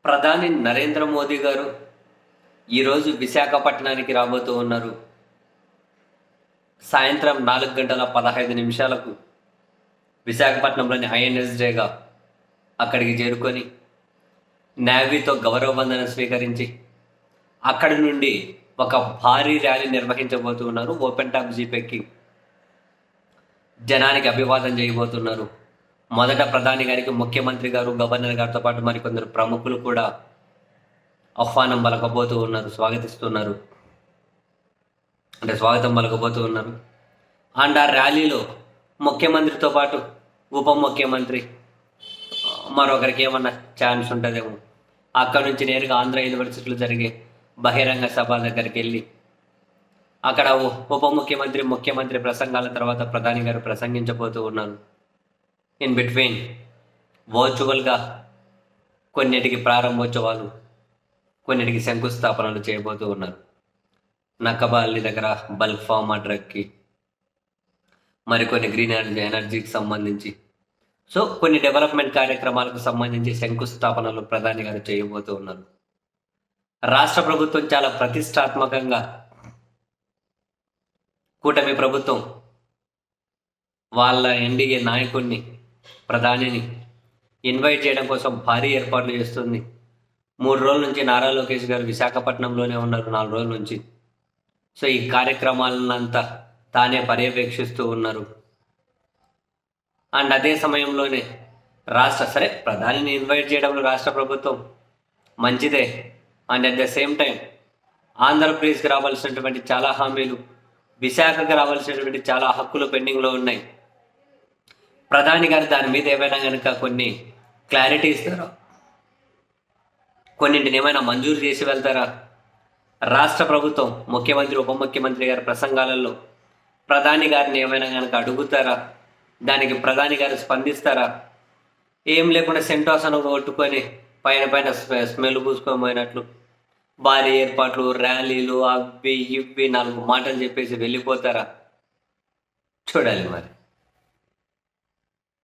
ప్రధాని నరేంద్ర మోదీ గారు ఈరోజు విశాఖపట్నానికి రాబోతూ ఉన్నారు. సాయంత్రం 4:15 విశాఖపట్నంలోని ఐఎన్ఎస్జేగా అక్కడికి చేరుకొని నేవీతో గౌరవ వందనం స్వీకరించి అక్కడి నుండి ఒక భారీ ర్యాలీ నిర్వహించబోతూ ఉన్నారు. ఓపెన్ టాప్ జీపెక్కి జనానికి అభివాదం చేయబోతున్నారు. మొదట ప్రధాని గారికి ముఖ్యమంత్రి గారు, గవర్నర్ గారితో పాటు మరికొందరు ప్రముఖులు కూడా ఆహ్వానం పలకబోతూ ఉన్నారు, స్వాగతిస్తున్నారు, అంటే స్వాగతం పలకబోతూ ఉన్నారు. అండ్ ఆ ర్యాలీలో ముఖ్యమంత్రితో పాటు ఉప ముఖ్యమంత్రి మరొకరికి ఏమన్నా ఛాన్స్ ఉంటుందేమో. అక్కడ నుంచి నేరుగా ఆంధ్ర యూనివర్సిటీలో జరిగే బహిరంగ సభ దగ్గరికి వెళ్ళి అక్కడ ఉప ముఖ్యమంత్రి, ముఖ్యమంత్రి ప్రసంగాల తర్వాత ప్రధాని గారు ప్రసంగించబోతూ ఉన్నారు. ఇన్ బిట్వీన్ వర్చువల్గా కొన్నిటికి ప్రారంభోత్సవాలు, కొన్నిటికి శంకుస్థాపనలు చేయబోతూ ఉన్నారు. నక్కబాలి దగ్గర బల్క్ ఫార్మా డ్రగ్కి, మరికొన్ని గ్రీన్ ఎనర్జీకి సంబంధించి, సో కొన్ని డెవలప్మెంట్ కార్యక్రమాలకు సంబంధించి శంకుస్థాపనలు ప్రధాని గారు చేయబోతూ ఉన్నారు. రాష్ట్ర ప్రభుత్వం చాలా ప్రతిష్టాత్మకంగా, కూటమి ప్రభుత్వం వాళ్ళ ఎన్డీఏ నాయకుడిని, ప్రధానిని ఇన్వైట్ చేయడం కోసం భారీ ఏర్పాట్లు చేస్తుంది. 3 రోజుల నుంచి నారా లోకేష్ గారు విశాఖపట్నంలోనే ఉన్నారు, 4 రోజుల నుంచి. సో ఈ కార్యక్రమాలనంతా తానే పర్యవేక్షిస్తూ ఉన్నారు. అండ్ అదే సమయంలోనే సరే ప్రధానిని ఇన్వైట్ చేయడంలో రాష్ట్ర ప్రభుత్వం మంచిదే. And at the same time ఆంధ్రప్రదేశ్కి రావాల్సినటువంటి చాలా హామీలు, విశాఖకు రావాల్సినటువంటి చాలా హక్కులు పెండింగ్లో ఉన్నాయి. ప్రధాని గారు దాని మీద ఏమైనా కనుక కొన్ని క్లారిటీ ఇస్తారా, కొన్నింటిని ఏమైనా మంజూరు చేసి వెళ్తారా? రాష్ట్ర ప్రభుత్వం ముఖ్యమంత్రి, ఉప ముఖ్యమంత్రి గారి ప్రసంగాలలో ప్రధాని గారిని ఏమైనా కనుక అడుగుతారా? దానికి ప్రధాని గారు స్పందిస్తారా? ఏం లేకుండా సెంటాసను కొట్టుకొని పైన స్మెల్ పూసుకొని పోయినట్లు భారీ ఏర్పాట్లు, ర్యాలీలు, అవి ఇవి 4 మాటలు చెప్పేసి వెళ్ళిపోతారా? చూడాలి మరి.